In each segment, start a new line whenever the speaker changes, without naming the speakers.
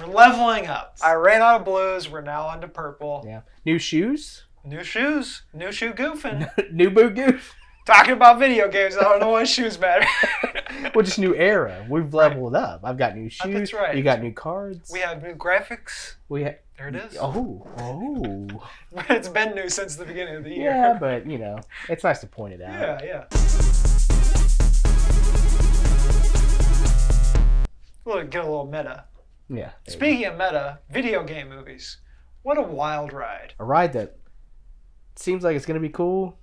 We're leveling up. I ran out of blues. We're now on to purple.
Yeah. New shoes.
New shoes. New shoe goofing.
New boot goof.
Talking about video games, I don't know what shoes matter.
Well, just new era. We've leveled up. I've got new shoes.
That's right.
You got new cards.
We have new graphics.
There
it is.
Oh.
It's been new since the beginning of the year.
Yeah, but, it's nice to point it out.
Yeah. Get a little meta.
Yeah.
Speaking of meta, video game movies. What a wild ride.
A ride that seems like it's going to be cool.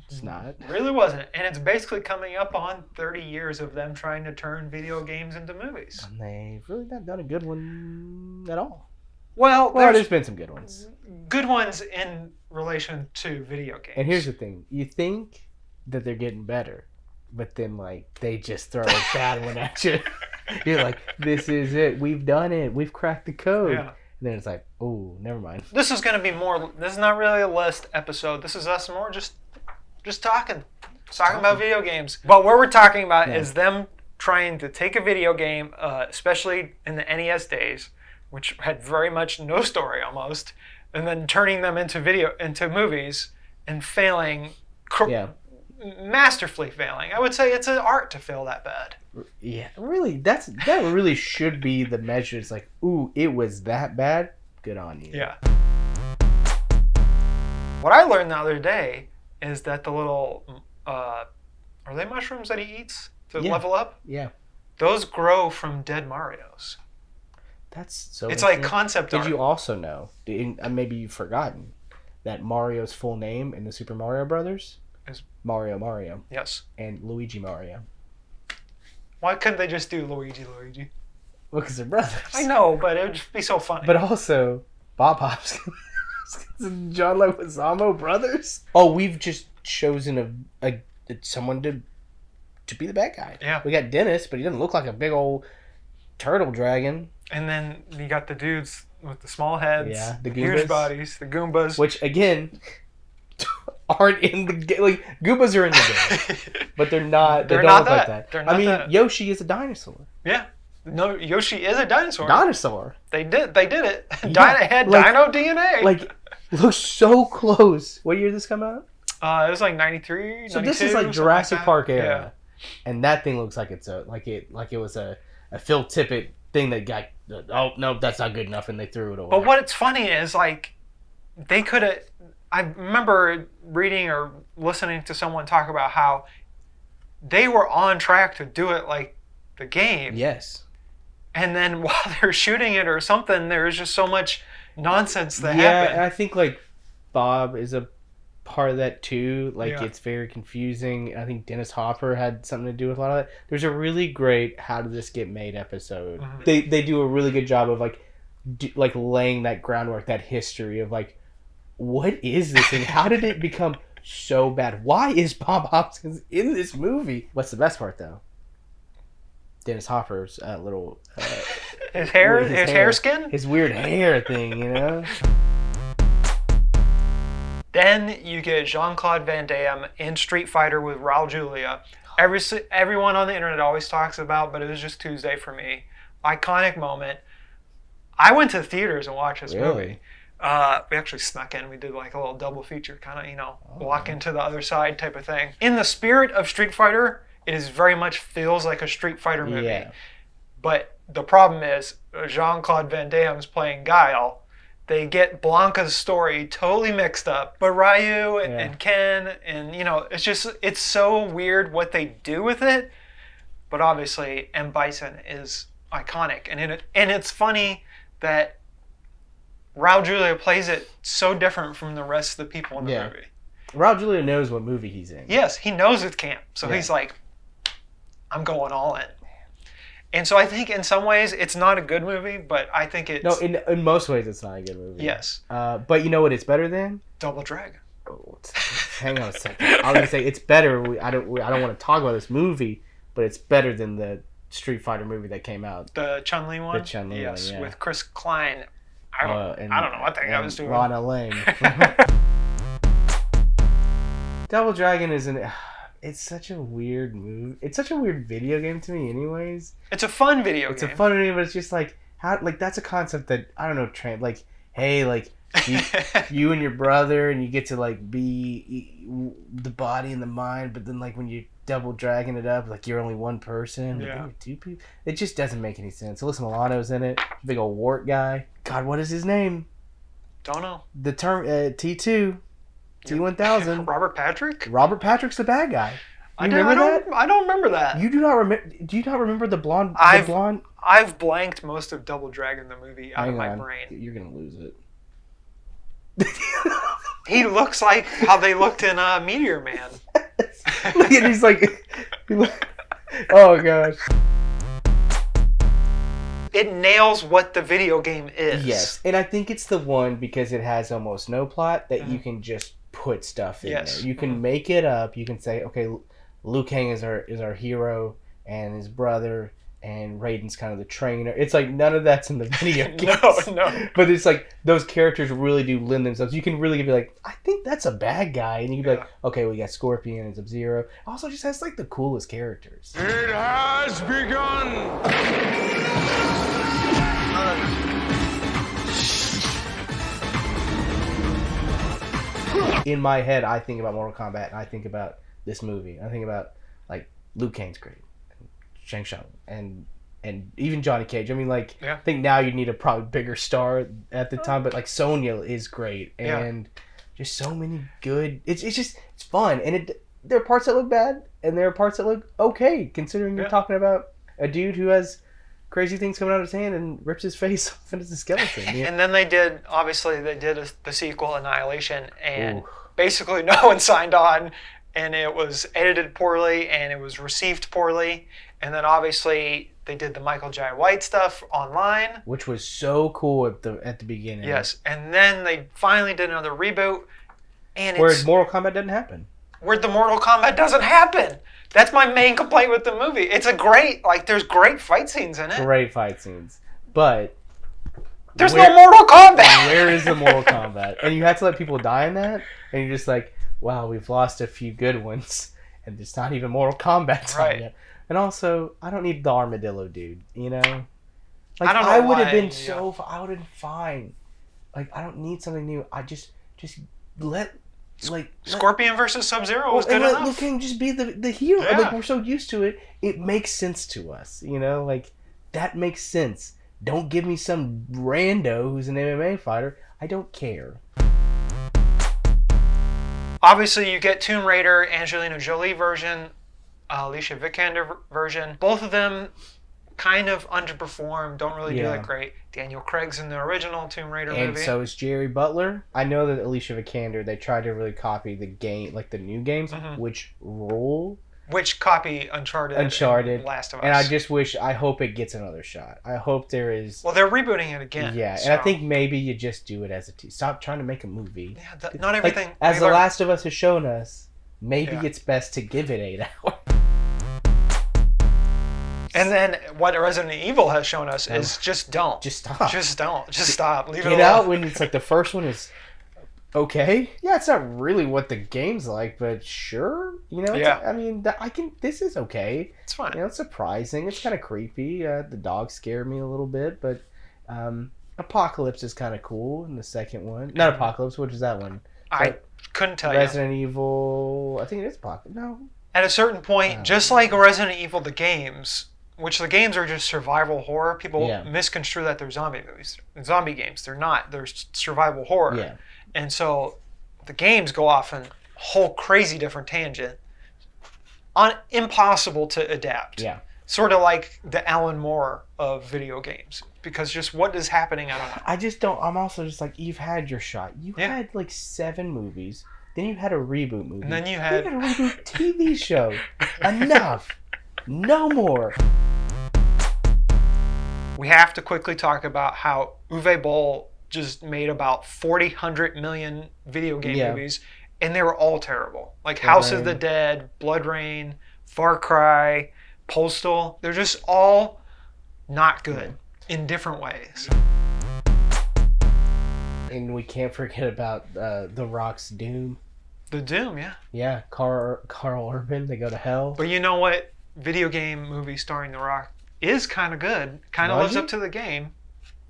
It's not.
It really wasn't. And it's basically coming up on 30 years of them trying to turn video games into movies.
And they've really not done a good one at all.
Well,
there's been some good ones.
Good ones in relation to video games.
And here's the thing. You think that they're getting better, but then, they just throw a bad one at you. You're like, this is it. We've done it. We've cracked the code.
Yeah.
And then it's like, oh, never mind.
This is going to be more... This is not really a list episode. This is us more just talking. Talking about video games. But what we're talking about is them trying to take a video game, especially in the NES days, which had very much no story almost, and then turning them into movies and failing, masterfully failing. I would say it's an art to fail that bad.
Yeah, really, that really should be the measure. It's like, ooh, it was that bad. Good on you.
Yeah. What I learned the other day is that the little, are they mushrooms that he eats to level up?
Yeah.
Those grow from dead Marios.
That's so.
It's like concept art.
Did you also know? Maybe you've forgotten that Mario's full name in the Super Mario Brothers is Mario.
Yes.
And Luigi Mario.
Why couldn't they just do Luigi?
Well, because they're brothers.
I know, but it would just be so funny.
But also, Bob Hoskins and John Leguizamo brothers. Oh, we've just chosen someone to be the bad guy.
Yeah.
We got Dennis, but he doesn't look like a big old turtle dragon.
And then you got the dudes with the small heads,
the
huge bodies, the Goombas.
Which, again, aren't in the game. Goombas are in the game, but they're not. They don't look like that.
That.
Yoshi is a dinosaur.
Yeah. No, Yoshi is a dinosaur.
Dinosaur.
They did it.
Yeah,
had dino DNA.
Looks so close. What year did this come out?
It was 93,
So
92,
this is like Jurassic Park era.
Yeah.
And that thing looks like it was a Phil Tippett thing that got, oh no, that's not good enough, and they threw it away.
But what's funny is they could have. I remember reading or listening to someone talk about how they were on track to do it like the game.
Yes.
And then while they're shooting it or something, there is just so much nonsense that happened.
Yeah, and I think Bob is a part of that too. It's very confusing. I think Dennis Hopper had something to do with a lot of that. There's a really great How Did This Get Made episode. Mm-hmm. They do a really good job of laying that groundwork, that history of what is this thing? How did it become so bad? Why is Bob Hoskins in this movie? What's the best part though? Dennis Hopper's little
his hair skin,
his weird hair thing,
Then you get Jean-Claude Van Damme in Street Fighter with Raul Julia. Everyone on the internet always talks about, but it was just Tuesday for me. Iconic moment. I went to the theaters and watched this movie. We actually snuck in. We did a little double feature, kind of, walk into the other side type of thing. In the spirit of Street Fighter, it is very much feels like a Street Fighter movie. Yeah. But the problem is Jean-Claude Van Damme's playing Guile. They get Blanca's story totally mixed up. But Ryu and Ken and, it's so weird what they do with it. But obviously M. Bison is iconic. And it's funny that Raul Julia plays it so different from the rest of the people in the movie.
Raul Julia knows what movie he's in.
Yes, he knows it's camp. So he's like, I'm going all in. And so I think in some ways it's not a good movie, but I think it's...
No, in most ways it's not a good movie.
Yes.
But you know what it's better than?
Double Dragon.
Oh, hang on a second. I was going to say it's better. I don't want to talk about this movie, but it's better than the Street Fighter movie that came out.
The Chun-Li one?
The Chun-Li one, yeah.
With Chris Klein. I don't know what the heck I was doing.
Lana Lang. Double Dragon is it's such a weird movie. It's such a weird video game to me anyways.
It's a fun video game.
It's a fun video, but it's just how like that's a concept that I don't know. Like, hey, like you and your brother, and you get to like be the body and the mind, but then like when you double dragging it up, like you're only one person. Like, you're two people. It just doesn't make any sense. Alyssa Milano's in it. Big old wart guy. God, what is his name?
Don't know.
The term T2, T1000.
Robert Patrick.
Robert Patrick's the bad guy.
I don't remember that.
You do not remember? Do you not remember the blonde?
I've blanked most of Double Dragon the movie out of my brain.
You're gonna lose it.
He looks like how they looked in Meteor Man.
Look at he's like, oh gosh.
It nails what the video game is.
Yes, and I think it's the one because it has almost no plot that you can just put stuff in there. You can make it up. You can say, okay, Liu Kang is our hero, and his brother, and Raiden's kind of the trainer. It's like none of that's in the video games.
No.
But it's like those characters really do lend themselves. You can really be like, I think that's a bad guy, and you can be like, okay, we got Scorpion and Sub-Zero. Also, just has like the coolest characters.
It has begun.
In my head, I think about Mortal Kombat, and I think about this movie. I think about like Liu Kang's great, and Shang Tsung, and even Johnny Cage. I mean, like I think now you need a probably bigger star at the time, but like Sonya is great, and just so many good. It's fun, and there are parts that look bad, and there are parts that look okay, considering you're talking about a dude who has crazy things coming out of his hand and rips his face off into the skeleton.
And then they did the sequel, Annihilation, and basically no one signed on, and it was edited poorly, and it was received poorly. And then obviously they did the Michael Jai White stuff online,
which was so cool at the beginning.
Yes, and then they finally did another reboot, and
where Mortal Kombat doesn't happen.
Where the Mortal Kombat doesn't happen. That's my main complaint with the movie. It's there's great fight scenes in it.
Great fight scenes. But
there's no Mortal Kombat.
Where is the Mortal Kombat? And you have to let people die in that? And you're just like, wow, we've lost a few good ones. And it's not even Mortal Kombat time yet. And also, I don't need the armadillo dude, you know? Like, I would have been I would have been fine. Like, I don't need something new. I just let...
Scorpion versus Sub-Zero was good enough.
Liu Kang just be the hero.
Yeah.
Like, we're so used to it. It makes sense to us, you know? Like, that makes sense. Don't give me some rando who's an MMA fighter. I don't care.
Obviously, you get Tomb Raider, Angelina Jolie version, Alicia Vikander version. Both of them kind of underperform, don't really do that great. Daniel Craig's in the original Tomb Raider movie.
And so is Jerry Butler. I know that Alicia Vikander, they tried to really copy the game, like the new games, which rule.
Which copy Uncharted and Last of Us.
And I hope it gets another shot. I hope there is...
Well, they're rebooting it again.
Yeah, and I think maybe you just do it as a... Stop trying to make a movie.
Yeah, not everything...
Like, as The Last of Us has shown us, maybe it's best to give it 8 hours.
And then what Resident Evil has shown us is just don't.
Just stop.
Just don't. Just stop. Leave it alone.
Get out when it's like the first one is okay. Yeah, it's not really what the game's like, but sure. You know, I mean, this is okay.
It's fine.
You know, it's surprising. It's kind of creepy. The dogs scare me a little bit, but Apocalypse is kind of cool in the second one. Not Apocalypse, what is that one?
I couldn't tell
Resident Evil, I think it is Apocalypse. No.
At a certain point, just like Resident Evil, the games... Which the games are just survival horror. People misconstrue that they're zombie movies. Zombie games. They're not. They're survival horror.
Yeah.
And so the games go off in a whole crazy different tangent. Impossible to adapt.
Yeah.
Sort of like the Alan Moore of video games. Because just what is happening, I don't know.
I just don't. I'm also just like, you've had your shot. You had like 7 movies. Then you had a reboot movie.
And then you had
a reboot TV show. Enough. No more.
We have to quickly talk about how Uwe Boll just made about 400 million video game movies, and they were all terrible. Like House of the Dead, Blood Rain, Far Cry, Postal. They're just all not good in different ways.
And we can't forget about The Rock's Doom.
The Doom, yeah.
Yeah, Carl Urban, They Go to Hell.
But you know what? Video game movie starring The Rock is kind of good. Kind of lives up to the game.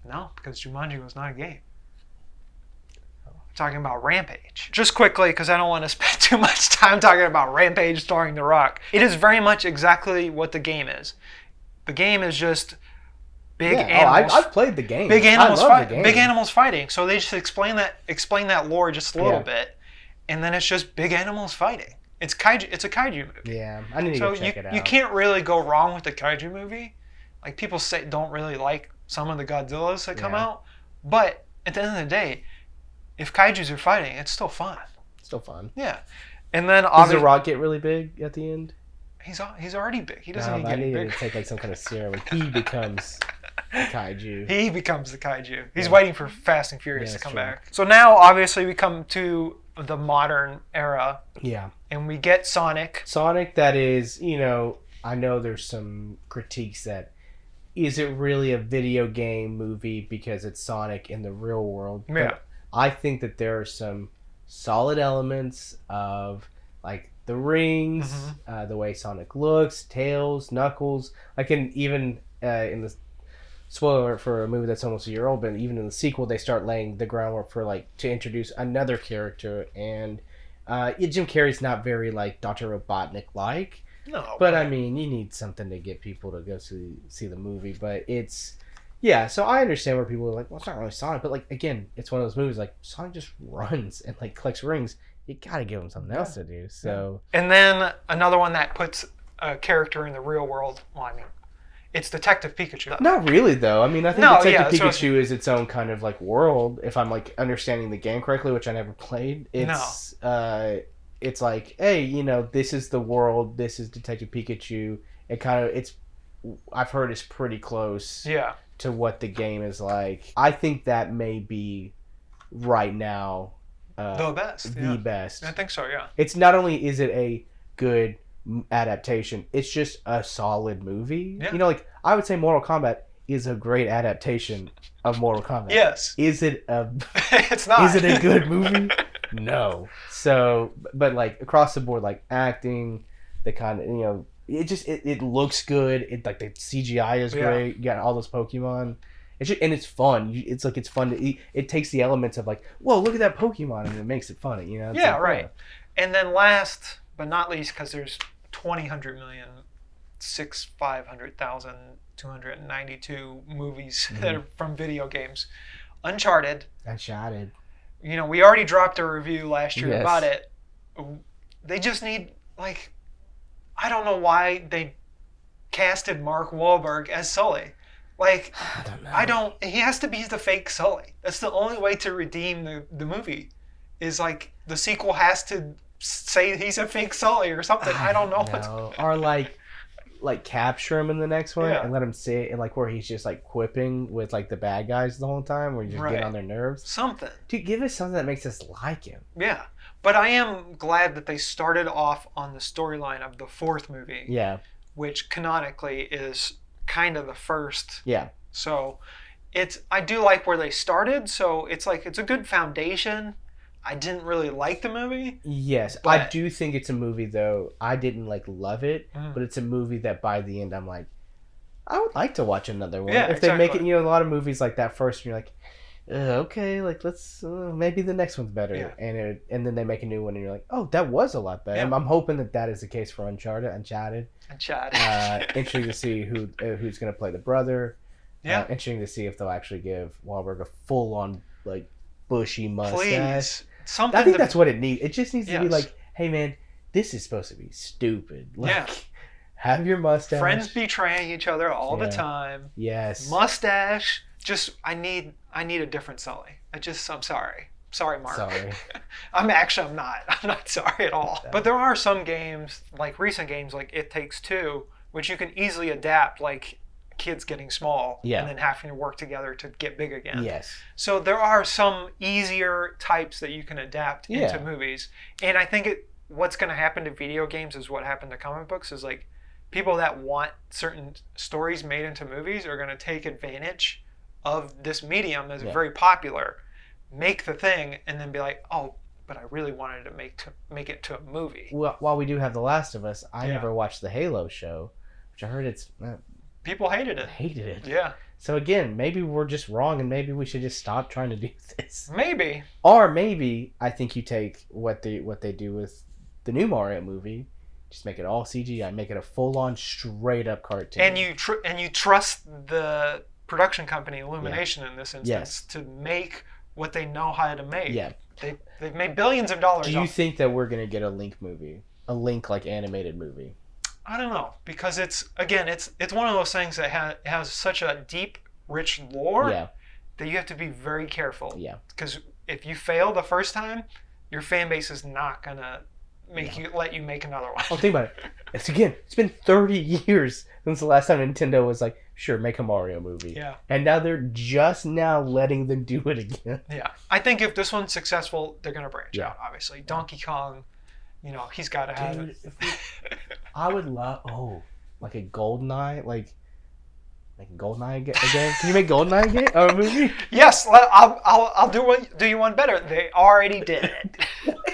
No, because Jumanji was not a game. I'm talking about Rampage. Just quickly, because I don't want to spend too much time talking about Rampage starring The Rock. It is very much exactly what the game is. The game is just big animals.
I've played the game.
Big animals fighting. So they just explain that lore just a little bit, and then it's just big animals fighting. It's kaiju. It's a kaiju movie.
Yeah, I need to go check it out.
You can't really go wrong with the kaiju movie. Like, people don't really like some of the Godzillas that come out, but at the end of the day, if kaijus are fighting, it's still fun.
Still fun.
Yeah, and then
does The Rock get really big at the end?
He's already big. He doesn't need to
get
bigger.
I need to take like some kind of serum. He becomes the kaiju.
He becomes the kaiju. He's waiting for Fast and Furious to come back. So now, obviously, we come to the modern era.
Yeah.
And we get Sonic.
Sonic, that is, I know there's some critiques that, is it really a video game movie because it's Sonic in the real world?
Yeah.
But I think that there are some solid elements of, like, the rings, the way Sonic looks, Tails, Knuckles. I can even, in the spoiler for a movie that's almost a year old, but even in the sequel, they start laying the groundwork for, like, to introduce another character. And Jim Carrey's not very, like, Dr. Robotnik-like.
No.
But, I mean, you need something to get people to go see the movie. But it's... Yeah, so I understand where people are like, well, it's not really Sonic. But, like, again, it's one of those movies, like, Sonic just runs and, like, collects rings. You gotta give him something else to do. So,
and then another one that puts a character in the real world. Well, I mean, it's Detective Pikachu.
Not really, though. I mean, I think Detective Pikachu is its own kind of like world. If I'm like understanding the game correctly, which I never played, it's it's like, hey, this is the world. This is Detective Pikachu. I've heard it's pretty close.
Yeah.
To what the game is like. I think that may be right now.
The best.
The best.
I think so, yeah.
It's not only is it a good adaptation, it's just a solid movie.
Yeah.
Like, I would say Mortal Kombat is a great adaptation of Mortal Kombat.
Yes.
Is it
it's not.
Is it a good movie? No. So, but like across the board, like acting, the kind of, it looks good. It like the CGI is great. You got all those Pokemon. And it's fun. It's fun to eat. It takes the elements of like, whoa, look at that Pokemon, and it makes it funny. It's
yeah,
like,
right. And then last but not least, because there's 500,292 movies that are from video games. Uncharted. We already dropped a review last year about it. They just need, like, I don't know why they casted Mark Wahlberg as Sully. Like, I don't know. He has to be the fake Sully. That's the only way to redeem the movie. Is like the sequel has to say he's a fake Sully or something. I don't know.
Or like capture him in the next one and let him say it, and like where he's just like quipping with like the bad guys the whole time, where you just get on their nerves.
Something.
Dude, give us something that makes us like him.
Yeah. But I am glad that they started off on the storyline of the fourth movie.
Yeah.
Which canonically is kind of the first.
Yeah.
So I do like where they started, so it's like it's a good foundation. I didn't really like the movie.
Yes, I do think it's a movie though. I didn't like love it, but it's a movie that by the end I'm like, I would like to watch another one.
Yeah,
if they make it, a lot of movies like that first, and you're like, okay, like let's maybe the next one's better, and then they make a new one, and you're like, oh, that was a lot better. Yeah. I'm hoping that is the case for Uncharted. Interesting to see who's going to play the brother.
Yeah.
Interesting to see if they'll actually give Wahlberg a full on like bushy mustache.
Please.
I think that's what it needs. It just needs to be like, hey man, this is supposed to be stupid. Like, have your mustache.
Friends betraying each other all the time.
Yes.
Mustache. Just I need a different Sully. I'm sorry. Sorry, Mark.
Sorry.
I'm not sorry at all. But there are some games, like recent games like It Takes Two, which you can easily adapt, like kids getting small and then having to work together to get big again.
Yes.
So there are some easier types that you can adapt into movies. And I think what's going to happen to video games is what happened to comic books, is like people that want certain stories made into movies are going to take advantage of this medium that's very popular, make the thing, and then be like, oh, but I really wanted to make it to a movie.
Well, while we do have The Last of Us, I never watched the Halo show, which I heard it's
People hated it.
Hated it.
Yeah.
So again, maybe we're just wrong, and maybe we should just stop trying to do this.
Maybe.
Or maybe I think you take what they do with the new Mario movie, just make it all CGI, make it a full-on, straight-up cartoon.
And you trust the production company, Illumination, in this instance, to make what they know how to make.
Yeah.
They've made billions of dollars.
Do you think that we're gonna get a Link movie, a Link like animated movie?
I don't know, because it's one of those things that has such a deep, rich lore that you have to be very careful.
Yeah.
Because if you fail the first time, your fan base is not gonna let you make another one.
Well, think about it. It's been 30 years since the last time Nintendo was like, sure, make a Mario movie.
Yeah.
And now they're just now letting them do it again.
Yeah. I think if this one's successful, they're gonna branch
Yeah.
out. Obviously, Donkey Kong. He's got to have it.
I would love like a GoldenEye, like GoldenEye again. Can you make GoldenEye again? A movie?
Yes, I'll do you one better. They already did it.